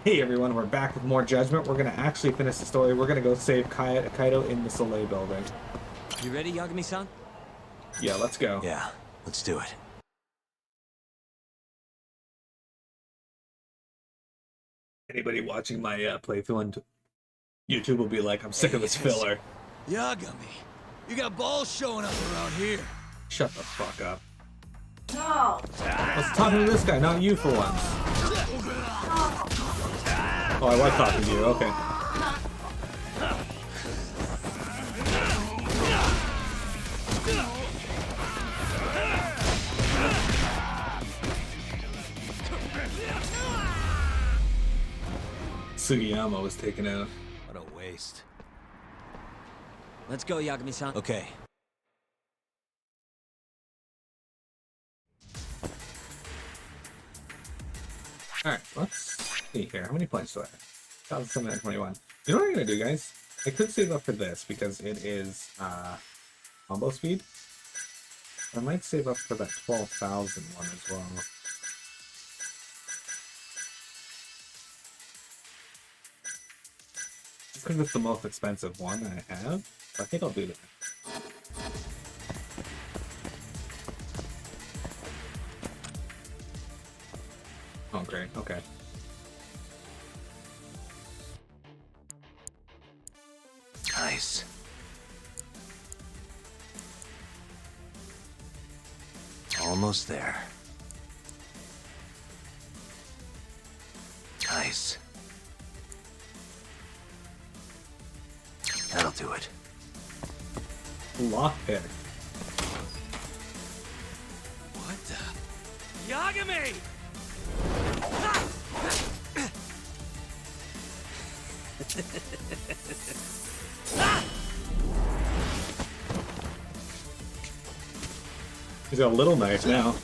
Hey everyone, we're back with more Judgment. We're gonna actually finish the story. We're gonna go save Kaito in the Soleil building. You ready, Yagami-san? Yeah, let's go. Yeah, let's do it. Anybody watching my playthrough on YouTube will be like, I'm sick of this filler. Yagami, you got balls showing up around here. Shut the fuck up. No. Let's talk to this guy, not you for once. Oh, I was talking to you, okay. Sugiyama was taken out. What a waste. Let's go, Yagami-san. Okay. Alright, let's see here. How many points do I have? 1,721. You know what I'm gonna do, guys? I could save up for this because it is combo speed. I might save up for that 12,000 one as well. Just because it's the most expensive one I have. I think I'll do that. Oh, great. Okay. Nice. Almost there. Nice. That'll do it. Lockpick. What the? Yagami! He's got a little knife now.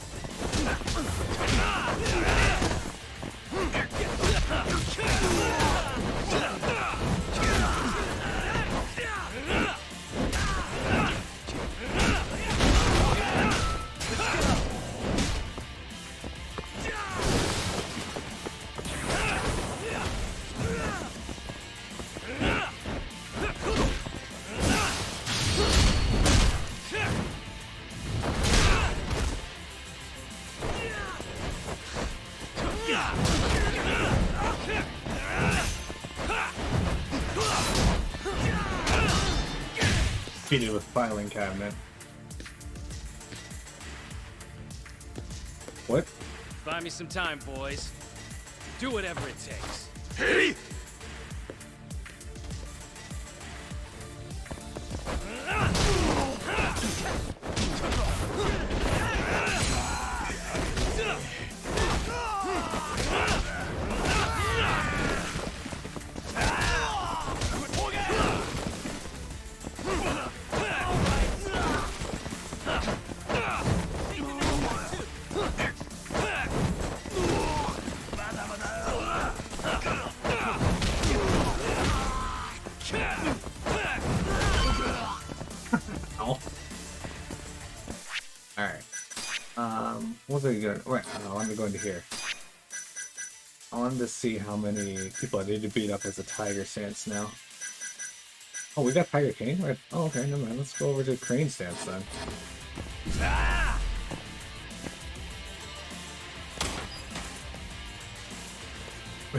Defeated with filing cabinet. What? Buy me some time, boys. Do whatever it takes. Hey! Ow. Alright. What was I going to... Wait, I wanted to go into here. I wanted to see how many people I need to beat up as a Tiger Stance now. Oh, we got Tiger Cane? Right. Oh, okay, never mind. Let's go over to Crane Stance then.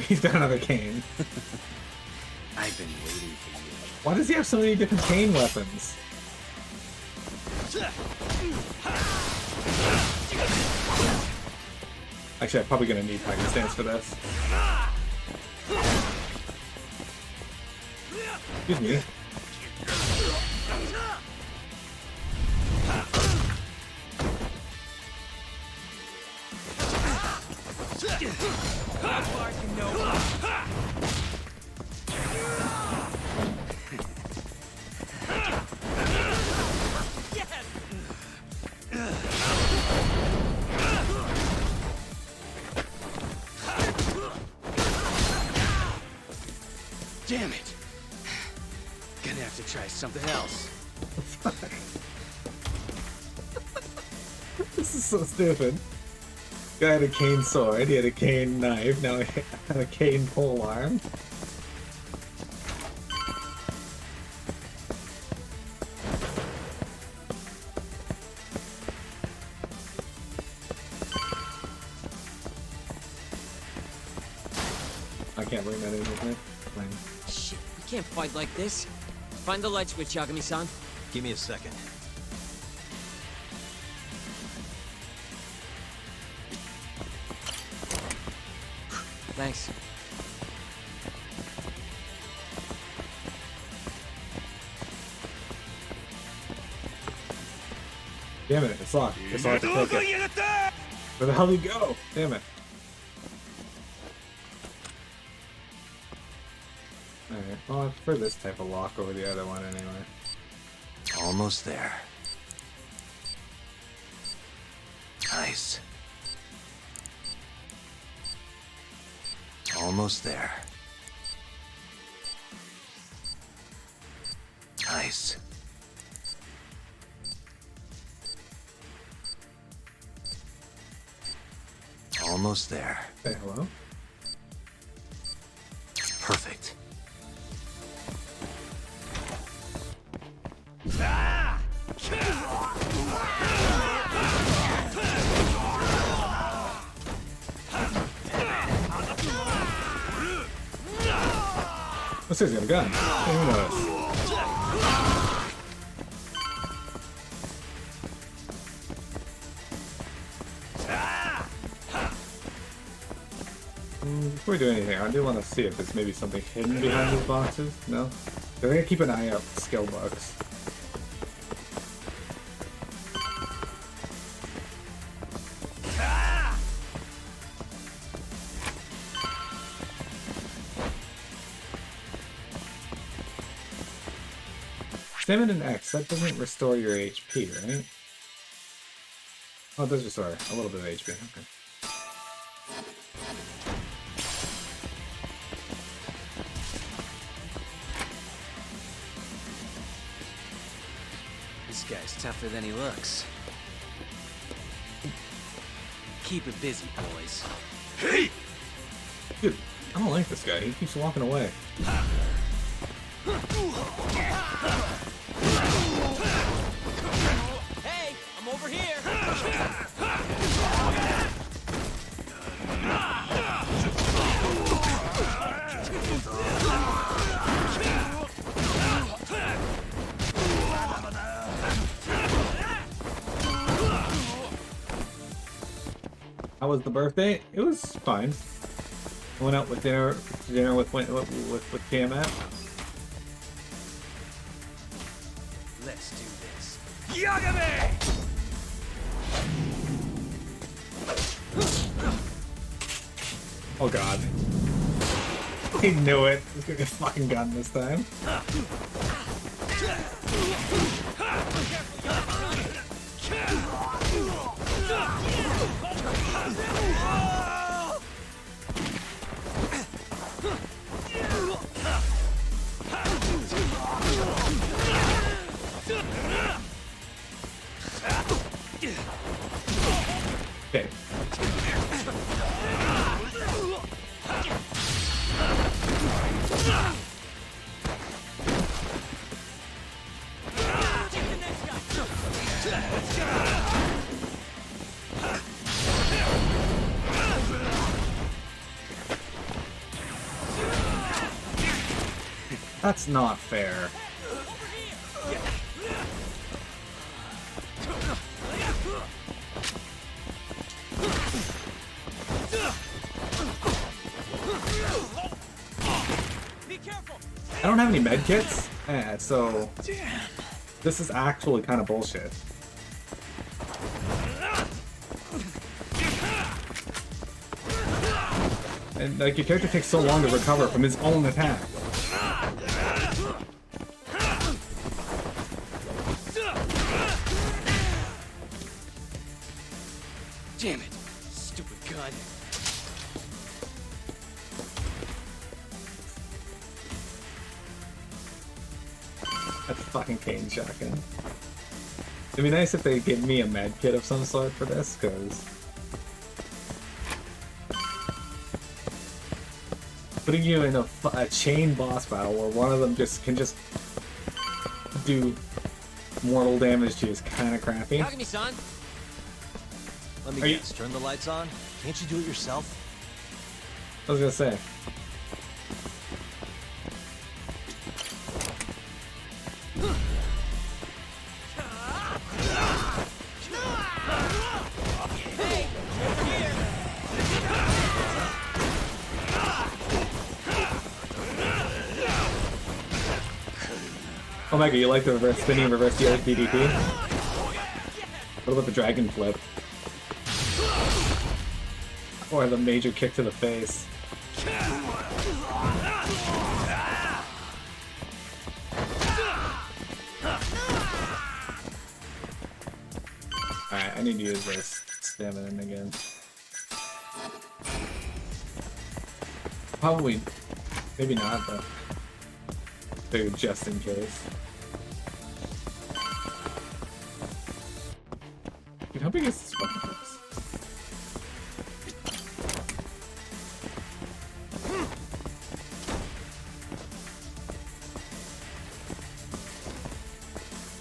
He's got another cane. I've been waiting for you. Why does he have so many different cane weapons? Actually, I'm probably gonna need Tiger Stance for this. Excuse me. Damn it! Gonna have to try something else. This is so stupid. Guy had a cane sword, he had a cane knife, now he had a cane pole arm. I can't bring that in with me. Fine. Shit, we can't fight like this. Find the light switch, Yagami-san. Give me a second. Thanks. Damn it, it's locked. It's locked to click it. Where the hell did he go? Damn it. Alright, well I prefer this type of lock over the other one anyway. Almost there. Nice. Almost there. Nice. Almost there. Say hello? Perfect. This guy's got a gun. I didn't even notice. Before we do anything, I do want to see if there's maybe something hidden behind these boxes. No? They're gonna keep an eye out for skill bugs. Stamina and X, that doesn't restore your HP, right? Oh, it does restore a little bit of HP, okay. This guy's tougher than he looks. Keep it busy, boys. Hey! Dude, I don't like this guy, he keeps walking away. Hey, I'm over here. How was the birthday? It was fine. I went out with dinner with Tiamat. Let's do this. Yagami! Oh god. He knew it. He's gonna get fucking gun this time. Okay. That's not fair. I don't have any medkits, so this is actually kind of bullshit. And like your character takes so long to recover from his own attack. Damn it. Stupid gun. That's fucking cane shotgun. It'd be nice if they give me a med kit of some sort for this, because Putting you in a chain boss battle where one of them can just do mortal damage to you is kind of crappy. Talk to me, son. Let me guess, turn the lights on? Can't you do it yourself? I was gonna say. Oh my god, you like the reverse spinning reverse DDT? What about the dragon flip? Or the major kick to the face? Alright, I need to use this stamina again. Probably, maybe not, but figured just in case. Dude, how big is this fucking place?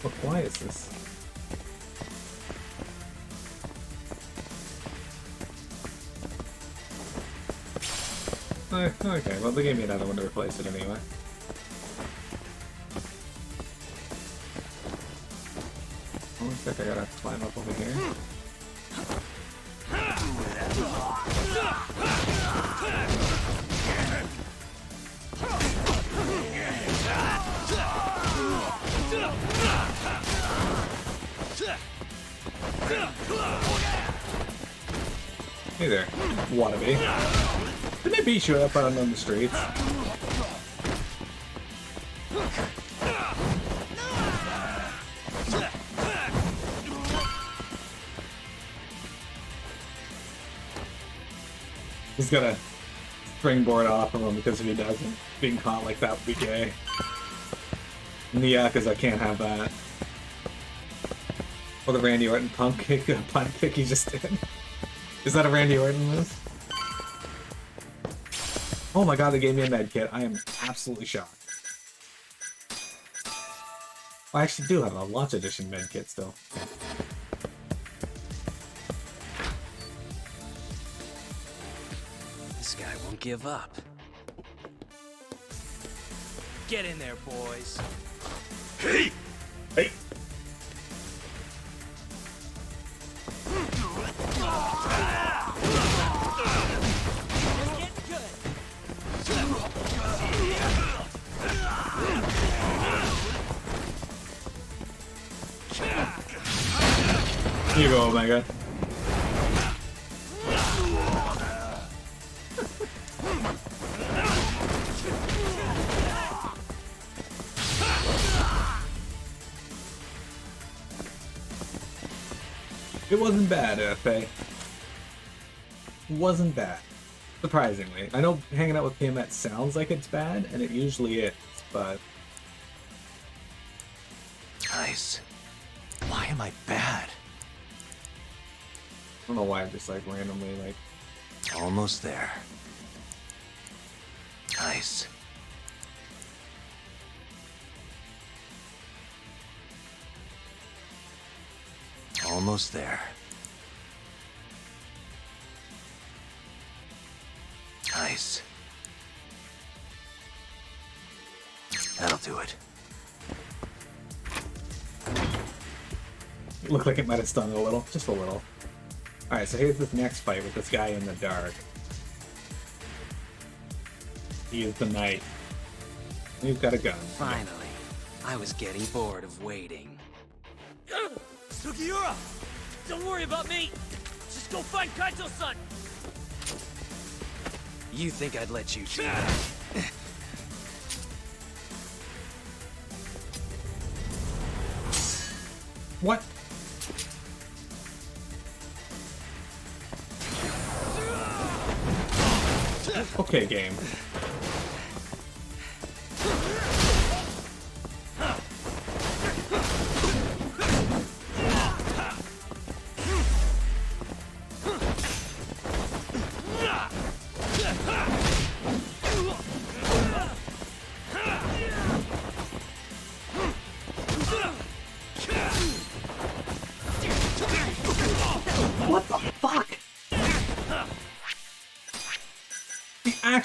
Look, why is this? Okay, well they gave me another one to replace it anyway. Oh, looks like I gotta climb up over here. Hey there, wannabe. Didn't they beat you up out on the streets? He's gonna springboard off of him because if he doesn't, being caught like that would be gay. Yeah, because I can't have that. Or the Randy Orton punt kick he just did. Is that a Randy Orton move? Oh my god, they gave me a med kit. I am absolutely shocked. I actually do have a launch edition med kit still. This guy won't give up. Get in there, boys. Hey! Hey! Here you go, Omega. It wasn't bad, Faye. Wasn't bad. Surprisingly. I know hanging out with PMX sounds like it's bad, and it usually is, but... Nice. Why am I bad? I don't know why I'm just like randomly like... Almost there. Nice. Almost there. Nice. That'll do it. It looked like it might have stung a little. Just a little. Alright, so here's this next fight with this guy in the dark. He is the knight. He's got a gun. Finally. I was getting bored of waiting. Sugiura! Don't worry about me! Just go find Kaito-san! You think I'd let you do that? What? Okay, game.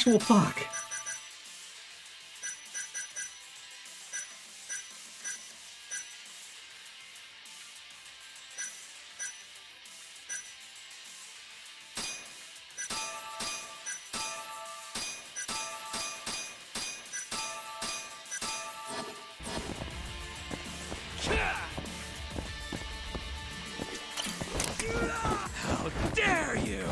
actual fuck? How dare you!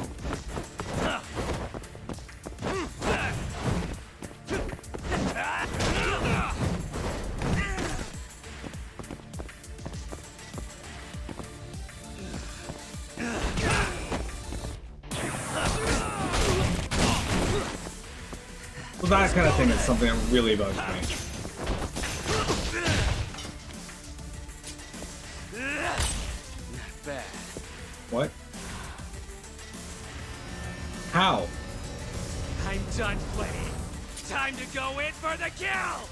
Well, that kind of thing is something that really bugs me. Bad. What? How? I'm done playing. Time to go in for the kill!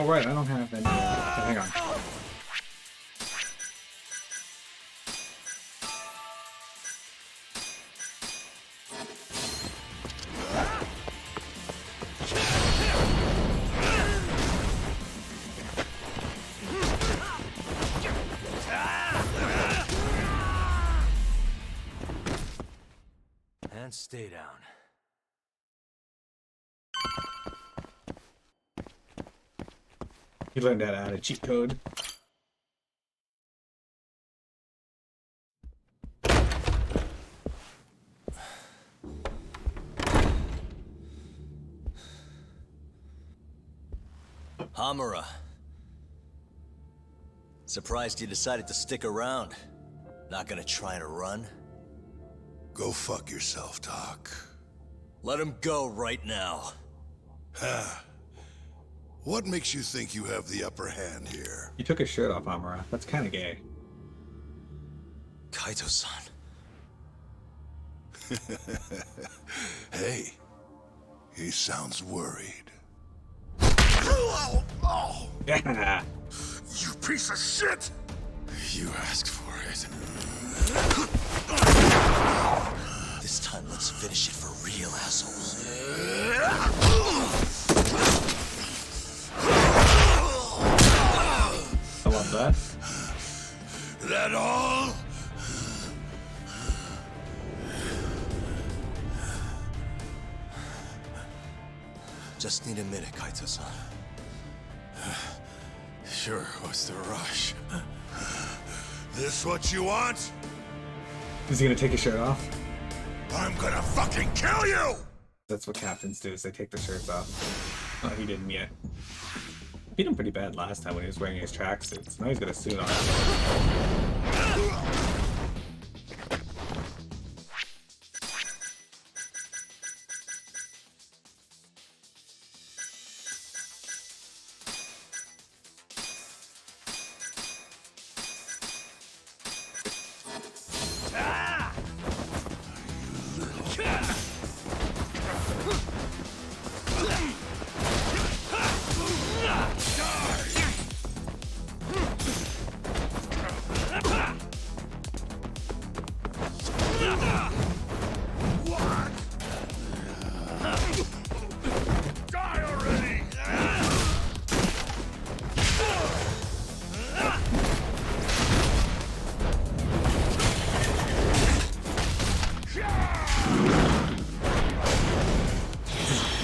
Oh right, I don't have any. Hang on. And stay down. You learned how to add a cheat code. Hamura. Surprised you decided to stick around. Not gonna try and run? Go fuck yourself, Doc. Let him go right now. What makes you think you have the upper hand here? You took his shirt off, Hamura. That's kind of gay. Kaito-san. Hey, he sounds worried. Yeah. You piece of shit! You asked for it. This time, let's finish it for real, assholes. I love that. That all? Just need a minute, Kaito-san. Sure, what's the rush? This what you want? Is he gonna take his shirt off? I'm gonna fucking kill you! That's what captains do, is they take their shirts off. Oh, he didn't yet. Beat him pretty bad last time when he was wearing his tracksuits. Now he's got a suit on.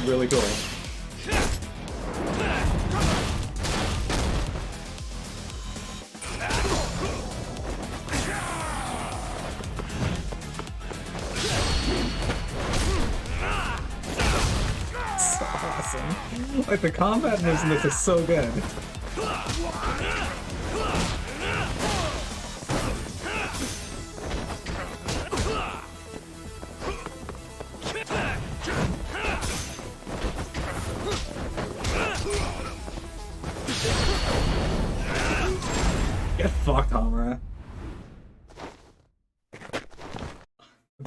Really cool. So awesome. Like the combat moves in this is so good. Get fucked, Hamura.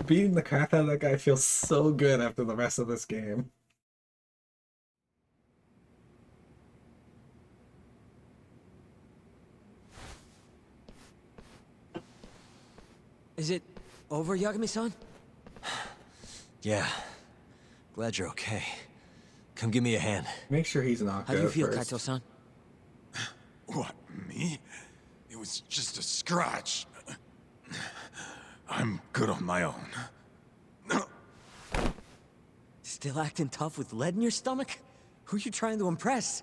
Beating the crap out of that guy feels so good after the rest of this game. Is it over, Yagami-san? Yeah. Glad you're okay. Come give me a hand. Make sure he's knocked How do you out feel, first. Kaito-san? What, me? It was just a scratch. I'm good on my own. Still acting tough with lead in your stomach? Who you trying to impress?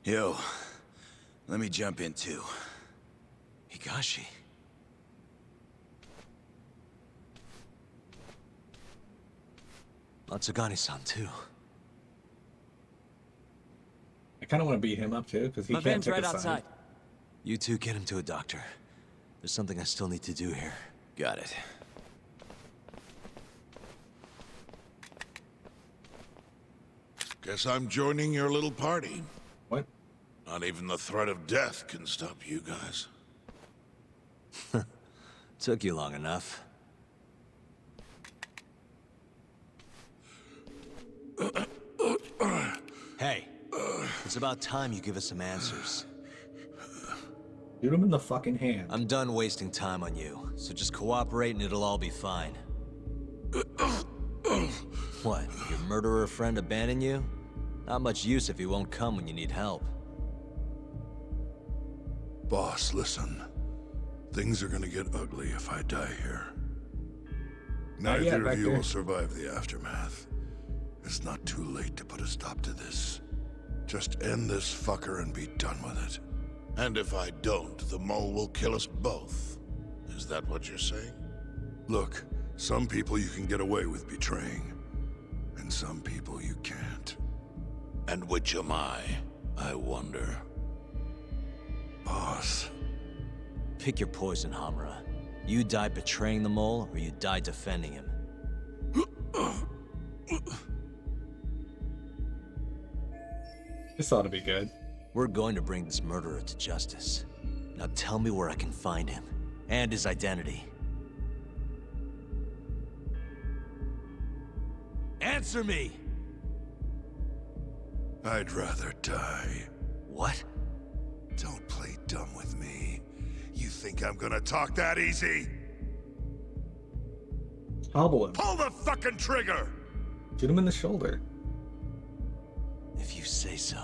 Yo, let me jump in too. Higashi. Matsugani-san, too. I kind of want to beat him up too, because he My can't van's take right a side. outside. You two get him to a doctor. There's something I still need to do here. Got it. Guess I'm joining your little party. What? Not even the threat of death can stop you guys. Took you long enough. Hey, it's about time you give us some answers. Shoot him in the fucking hand. I'm done wasting time on you, so just cooperate and it'll all be fine. What, your murderer friend abandon you? Not much use if he won't come when you need help. Boss, listen. Things are gonna get ugly if I die here. Not yet, Neither of you Vector. will survive the aftermath. It's not too late to put a stop to this. Just end this fucker and be done with it. And if I don't, the mole will kill us both. Is that what you're saying? Look, some people you can get away with betraying, and some people you can't. And which am I wonder? Boss. Pick your poison, Hamura. You die betraying the mole, or you die defending him. This ought to be good. We're going to bring this murderer to justice. Now tell me where I can find him, and his identity. Answer me! I'd rather die. What? Don't play dumb with me. You think I'm gonna talk that easy? Hobble him. Pull the fucking trigger! Shoot him in the shoulder. If you say so.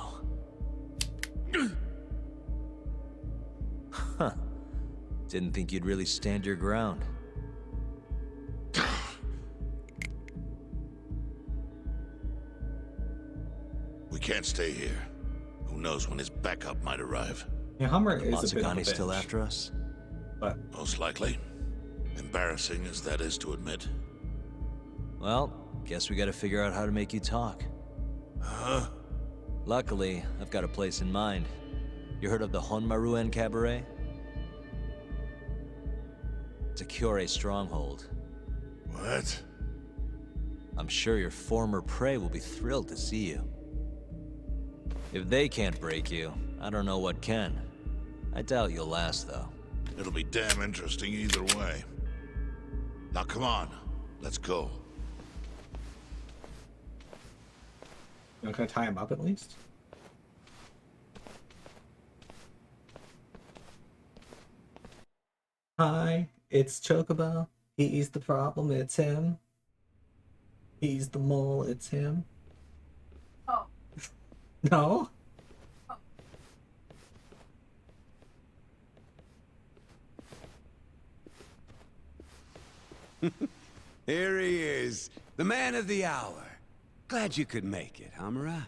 Huh. Didn't think you'd really stand your ground. We can't stay here. Who knows when his backup might arrive? Yeah, Hamura is a bit of a Matsugani still bitch, after us? but Most likely. Embarrassing as that is to admit. Well, guess we gotta figure out how to make you talk. Huh? Luckily, I've got a place in mind. You heard of the Honmaruen Cabaret? It's a Kyorei stronghold. What? I'm sure your former prey will be thrilled to see you. If they can't break you, I don't know what can. I doubt you'll last, though. It'll be damn interesting either way. Now come on, let's go. you know, can I tie him up at least? Hi, it's Chocobo. He's the problem, it's him. He's the mole, it's him. Oh. No? Here he is, the man of the hour. Glad you could make it, Hamura.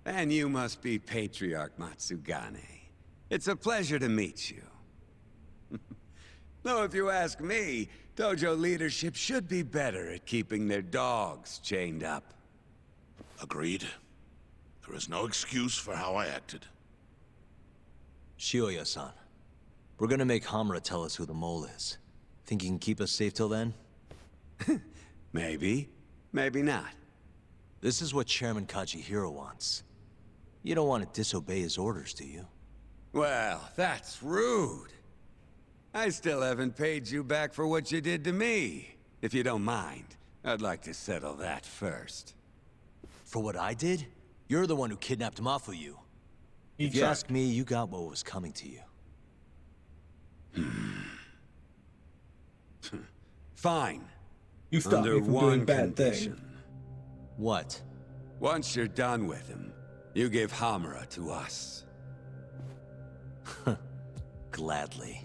And you must be Patriarch Matsugane. It's a pleasure to meet you. Though if you ask me, dojo leadership should be better at keeping their dogs chained up. Agreed. There is no excuse for how I acted. Shioya-san, we're gonna make Hamura tell us who the mole is. Think you can keep us safe till then? Maybe, maybe not. This is what Chairman Kajihiro wants. You don't want to disobey his orders, do you? Well, that's rude. I still haven't paid you back for what you did to me. If you don't mind, I'd like to settle that first. For what I did? You're the one who kidnapped Mafuyu. He If you tried. ask me, you got what was coming to you. Fine. You stopped Under me from one doing bad condition. things. What? Once you're done with him, you give Hamura to us. Gladly.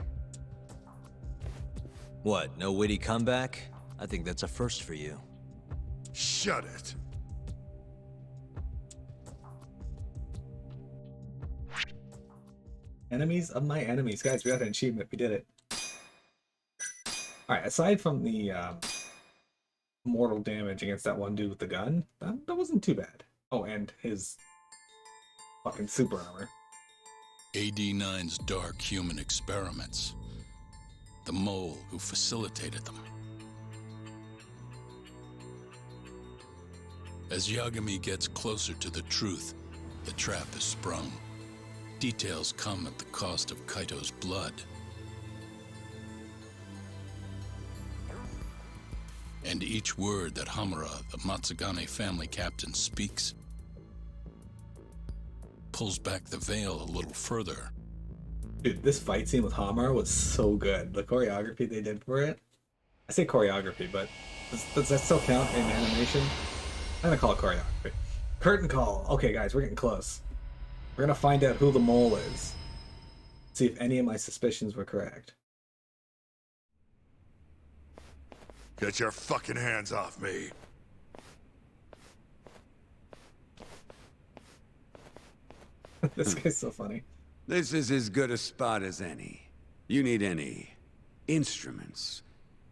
What, no witty comeback? I think that's a first for you. Shut it. Enemies of my enemies. Guys, we got an achievement. We did it. Alright, aside from the mortal damage against that one dude with the gun, that wasn't too bad. Oh, and his fucking super armor. AD9's dark human experiments. The mole who facilitated them. As Yagami gets closer to the truth, the trap is sprung. Details come at the cost of Kaito's blood. And each word that Hamura, the Matsugane family captain, speaks pulls back the veil a little further. Dude, this fight scene with Hamura was so good. The choreography they did for it. I say choreography, but does that still count in animation? I'm gonna call it choreography. Curtain call. Okay, guys, we're getting close. We're gonna find out who the mole is. See if any of my suspicions were correct. Get your fucking hands off me. This guy's so funny. This is as good a spot as any. You need any instruments,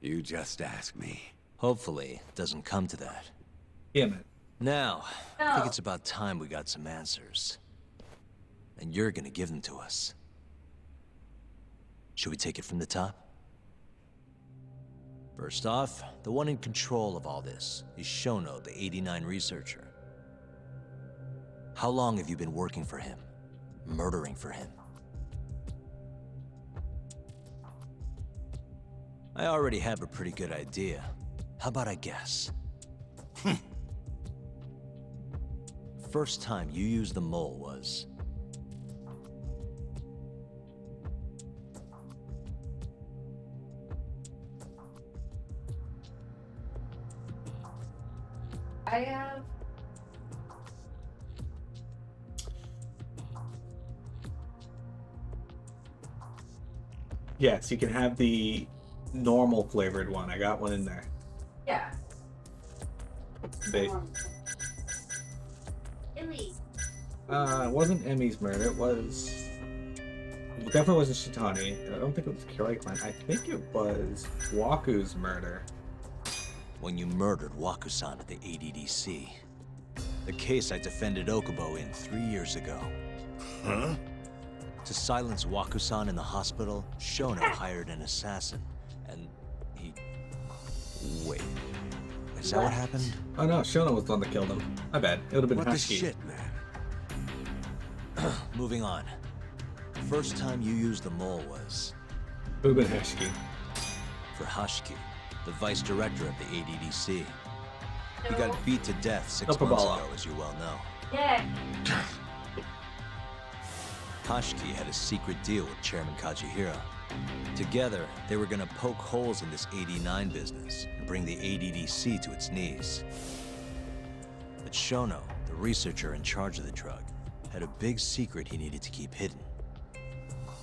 you just ask me. Hopefully, it doesn't come to that. Yeah, man. Now, I think it's about time we got some answers. And you're gonna give them to us. Should we take it from the top? First off, the one in control of all this is Shono, the 89 researcher. How long have you been working for him? Murdering for him? I already have a pretty good idea. How about I guess? First time you used the mole was... I have. Yes, you can have the normal flavored one. I got one in there. Yeah. They, Illy. it wasn't Emmy's murder. It was. It definitely wasn't Shitani. I don't think it was Kirai Clan. I think it was Waku's murder. when you murdered Waku-san at the ADDC. The case I defended Okubo in 3 years ago. Huh? To silence Waku-san in the hospital, Shono hired an assassin, and he... Wait, is that what happened? Oh no, Shono was the one that killed him. My bad. It would have been What the Hashiki. shit, man? Moving on. First time you used the mole was It would have been Hashiki. for Hashiki, the vice director of the ADDC. He got beat to death 6 No months Pabala. ago, as you well know. Yeah. Hashiki had a secret deal with Chairman Kajihira. Together, they were gonna poke holes in this 89 business and bring the ADDC to its knees. But Shono, the researcher in charge of the drug, had a big secret he needed to keep hidden.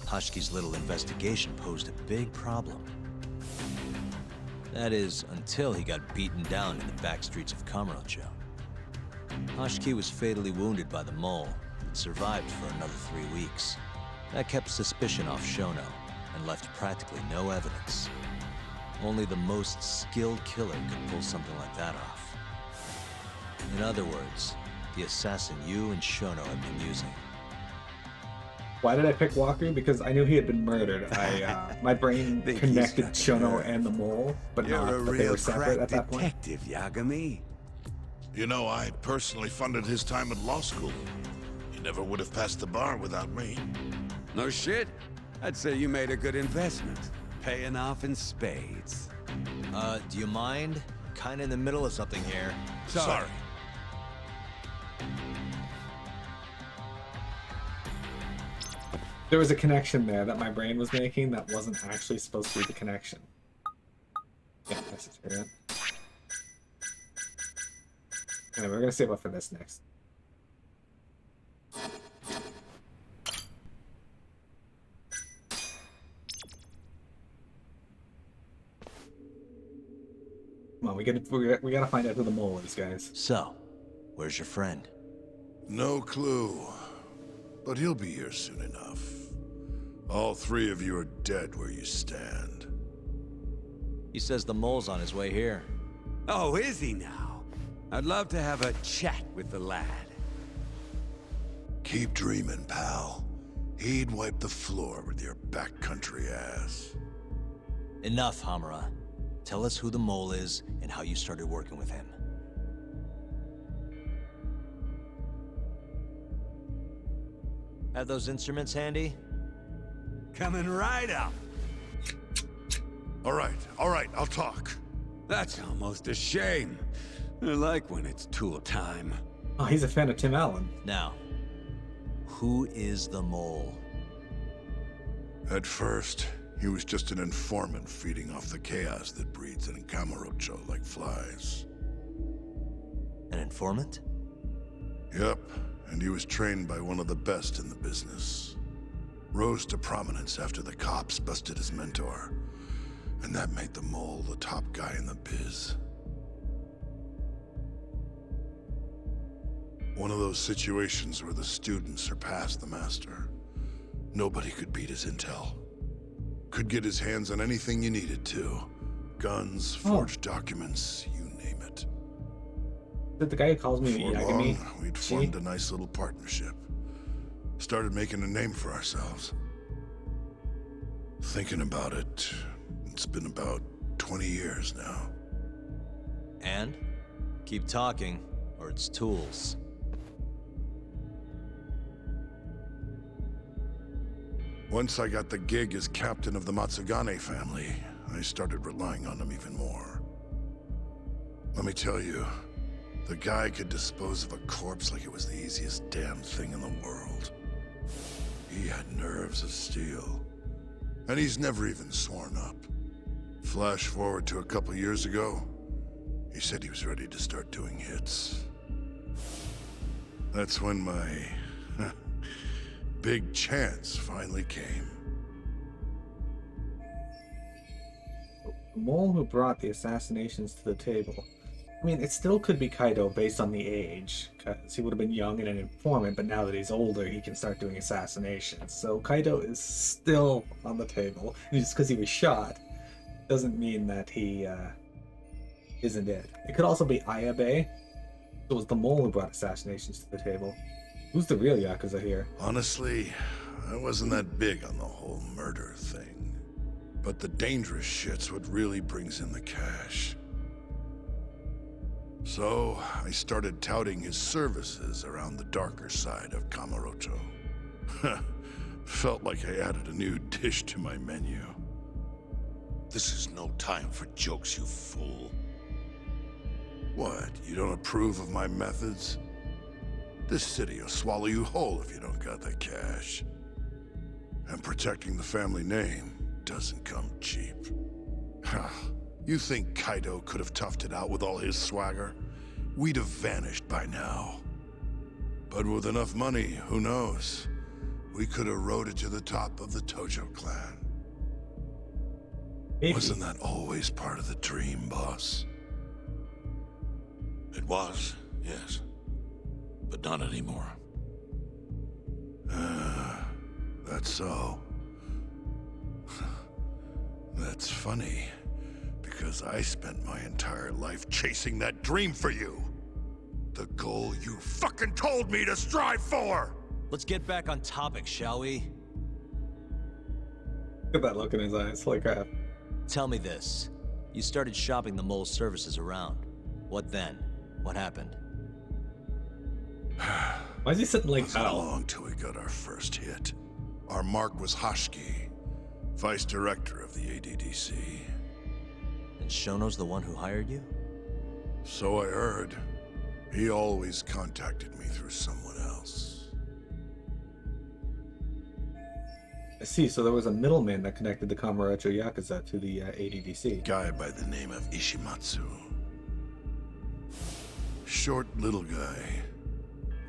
Hashiki's little investigation posed a big problem. That is, until he got beaten down in the back streets of Kamurocho. Hashiki was fatally wounded by the mole, but survived for another 3 weeks. That kept suspicion off Shono, and left practically no evidence. Only the most skilled killer could pull something like that off. In other words, the assassin you and Shono have been using. Why did I pick Waku? Because I knew he had been murdered. My brain Think he's connected got Shono nerve. and the mole, but You're not a that they real were separate crack at that point. detective, Yagami. You know, I personally funded his time at law school. He never would have passed the bar without me. No shit. I'd say you made a good investment. paying off in spades. Do you mind? Kinda in the middle of something here. Sorry. There was a connection there that my brain was making that wasn't actually supposed to be the connection. Yeah, necessary. Anyway, we're gonna save up for this next. Come on, we gotta find out who the mole is, guys. So, where's your friend? No clue. But he'll be here soon enough. All three of you are dead where you stand. He says the mole's on his way here. Oh, is he now? I'd love to have a chat with the lad. Keep dreaming, pal. He'd wipe the floor with your backcountry ass. Enough, Hamura. Tell us who the mole is and how you started working with him. Have those instruments handy? Coming right up. All right, I'll talk. That's almost a shame. I like when it's tool time. Oh, he's a fan of Tim Allen. Now, who is the mole? At first, he was just an informant feeding off the chaos that breeds in Kamurocho like flies. An informant? Yep, and he was trained by one of the best in the business. Rose to prominence after the cops busted his mentor. And that made the mole the top guy in the biz. One of those situations where the student surpassed the master. Nobody could beat his intel. Could get his hands on anything you needed to. Guns, forged documents, you name it. Is that the guy who calls me Before Yagami? long, we'd formed a nice little partnership. Started making a name for ourselves. Thinking about it, it's been about 20 years now. And? Keep talking, or it's tools. Once I got the gig as captain of the Matsugane family, I started relying on him even more. Let me tell you, the guy could dispose of a corpse like it was the easiest damn thing in the world. He had nerves of steel. And he's never even sworn up. Flash forward to a couple years ago, he said he was ready to start doing hits. That's when my big chance finally came. The mole who brought the assassinations to the table. I mean, it still could be Kaito based on the age, because he would have been young and an informant, but now that he's older, he can start doing assassinations. So Kaito is still on the table. And just because he was shot doesn't mean that he isn't it. It could also be Ayabe. So it was the mole who brought assassinations to the table. Who's the real Yakuza here? Honestly, I wasn't that big on the whole murder thing. But the dangerous shit's what really brings in the cash. So, I started touting his services around the darker side of Kamurocho. Felt like I added a new dish to my menu. This is no time for jokes, you fool. What, you don't approve of my methods? This city will swallow you whole if you don't got that cash. And protecting the family name doesn't come cheap. You think Kaito could have toughed it out with all his swagger? We'd have vanished by now. But with enough money, who knows? We could have rode it to the top of the Tojo clan. Maybe. Wasn't that always part of the dream, boss? It was, yes. But not anymore. That's so. That's funny. Because I spent my entire life chasing that dream for you. The goal you fucking told me to strive for! Let's get back on topic, shall we? Look at that look in his eyes. Holy crap. Tell me this. You started shopping the mole's services around. What then? What happened? Why is he sitting like Wasn't hell? long till we got our first hit. Our mark was Hashki. Vice Director of the ADDC. And Shono's the one who hired you? So I heard. He always contacted me through someone else. I see, so there was a middleman that connected the Kamurocho Yakuza to the ADDC. Guy by the name of Ishimatsu. Short little guy.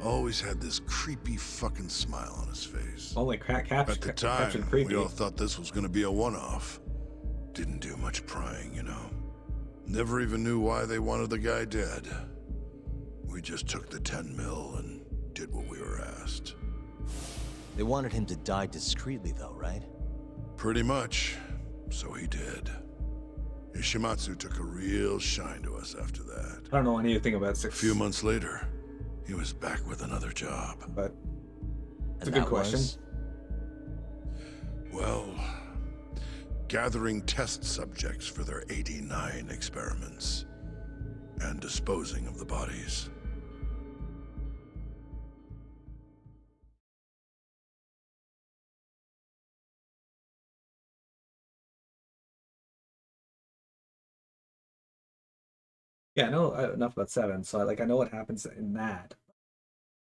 Always had this creepy fucking smile on his face. Only At the time, captured creepy. we all thought this was gonna be a one-off. Didn't do much prying, you know. Never even knew why they wanted the guy dead. We just took the 10 mil and did what we were asked. They wanted him to die discreetly, though, right? Pretty much. So he did. Ishimatsu took a real shine to us after that. I don't know anything about A six. few months later, he was back with another job. But it's a And good that question. was? Well, gathering test subjects for their 89 experiments and disposing of the bodies. Yeah, I know enough about 7, so I know what happens in that.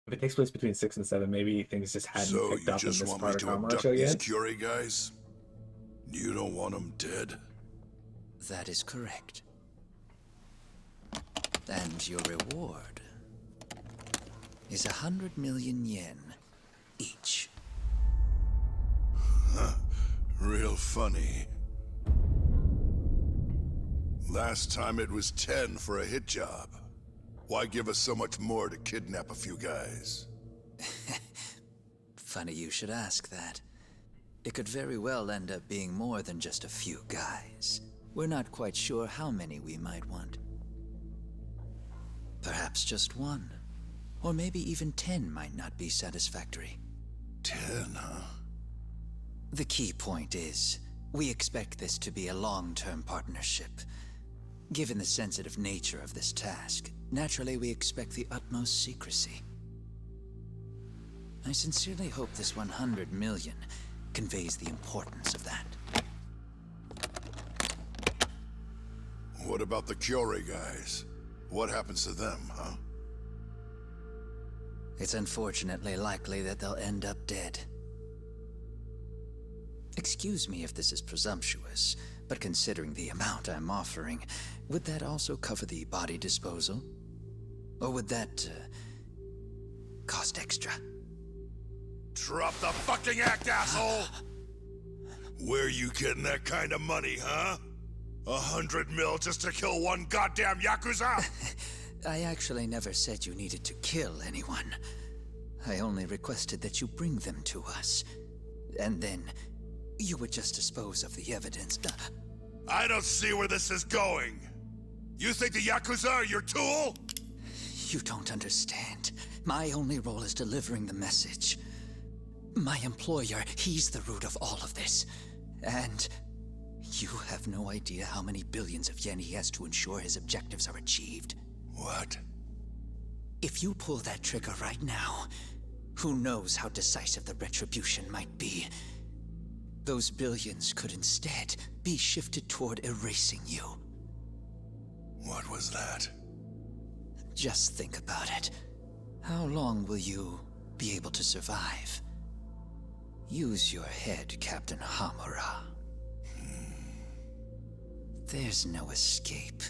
If it takes place between 6 and 7, maybe things just hadn't So picked you up in just this want me part of to abduct Kamurocho these yet. Curie guys? You don't want them dead? That is correct. And your reward is 100 million yen each. Real funny. Last time it was 10 for a hit job. Why give us so much more to kidnap a few guys? Funny you should ask that. It could very well end up being more than just a few guys. We're not quite sure how many we might want. Perhaps just 1. Or maybe even 10 might not be satisfactory. 10, huh? The key point is, we expect this to be a long-term partnership. Given the sensitive nature of this task, naturally we expect the utmost secrecy. I sincerely hope this 100 million conveys the importance of that. What about the Curie guys? What happens to them, huh? It's unfortunately likely that they'll end up dead. Excuse me if this is presumptuous, but considering the amount I'm offering, would that also cover the body disposal? Or would that, cost extra? Drop the fucking act, asshole! Where you getting that kind of money, huh? 100 mil just to kill one goddamn Yakuza? I actually never said you needed to kill anyone. I only requested that you bring them to us. And then, you would just dispose of the evidence. I don't see where this is going. You think the Yakuza are your tool? You don't understand. My only role is delivering the message. My employer, he's the root of all of this. And you have no idea how many billions of yen he has to ensure his objectives are achieved. What? If you pull that trigger right now, who knows how decisive the retribution might be. Those billions could instead be shifted toward erasing you. What was that? Just think about it. How long will you be able to survive? Use your head, Captain Hamura. There's no escape.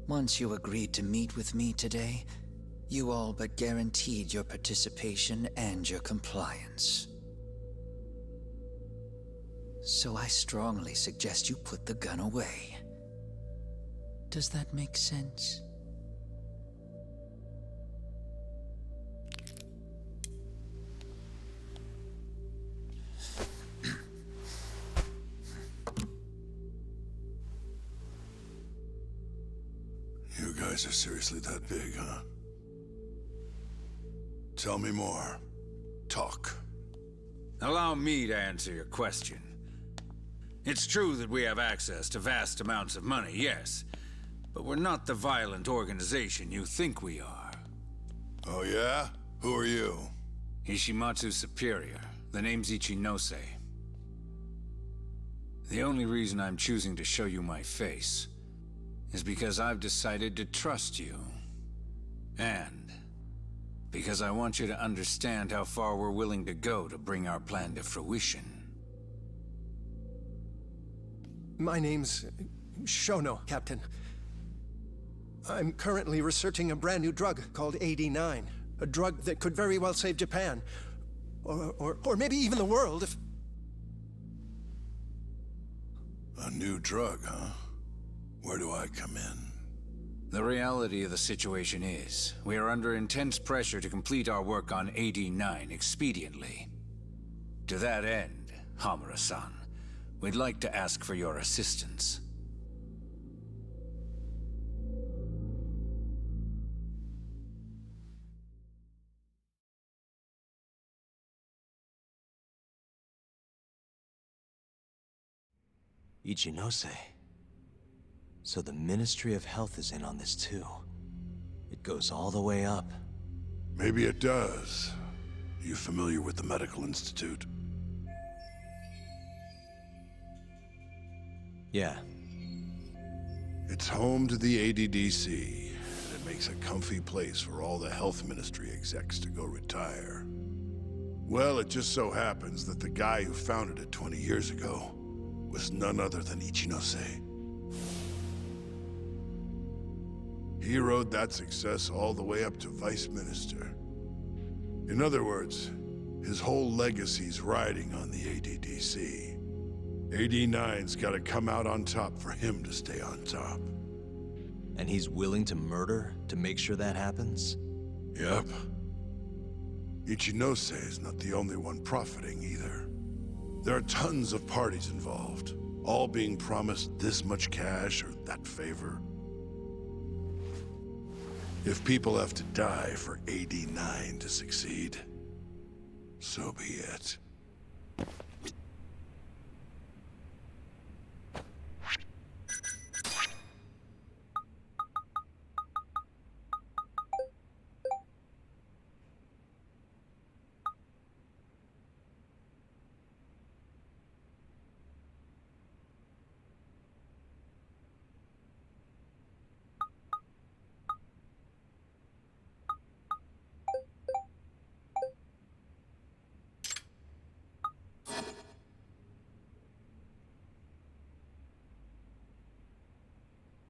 Once you agreed to meet with me today, you all but guaranteed your participation and your compliance. So I strongly suggest you put the gun away. Does that make sense? You guys are seriously that big, huh? Tell me more. Talk. Allow me to answer your question. It's true that we have access to vast amounts of money, yes. But we're not the violent organization you think we are. Oh yeah? Who are you? Ishimatsu's superior. The name's Ichinose. The only reason I'm choosing to show you my face is because I've decided to trust you. And because I want you to understand how far we're willing to go to bring our plan to fruition. My name's Shono, Captain. I'm currently researching a brand new drug called AD9. A drug that could very well save Japan. Or maybe even the world if... A new drug, huh? Where do I come in? The reality of the situation is, we are under intense pressure to complete our work on AD9 expediently. To that end, Hamura-san, we'd like to ask for your assistance. Ichinose. So the Ministry of Health is in on this too. It goes all the way up. Maybe it does. You familiar with the Medical Institute? Yeah. It's home to the ADDC, and it makes a comfy place for all the Health Ministry execs to go retire. Well, it just so happens that the guy who founded it 20 years ago was none other than Ichinose. He rode that success all the way up to Vice Minister. In other words, his whole legacy's riding on the ADDC. AD9's gotta come out on top for him to stay on top. And he's willing to murder to make sure that happens? Yep. Ichinose is not the only one profiting either. There are tons of parties involved, all being promised this much cash or that favor. If people have to die for AD9 to succeed, so be it.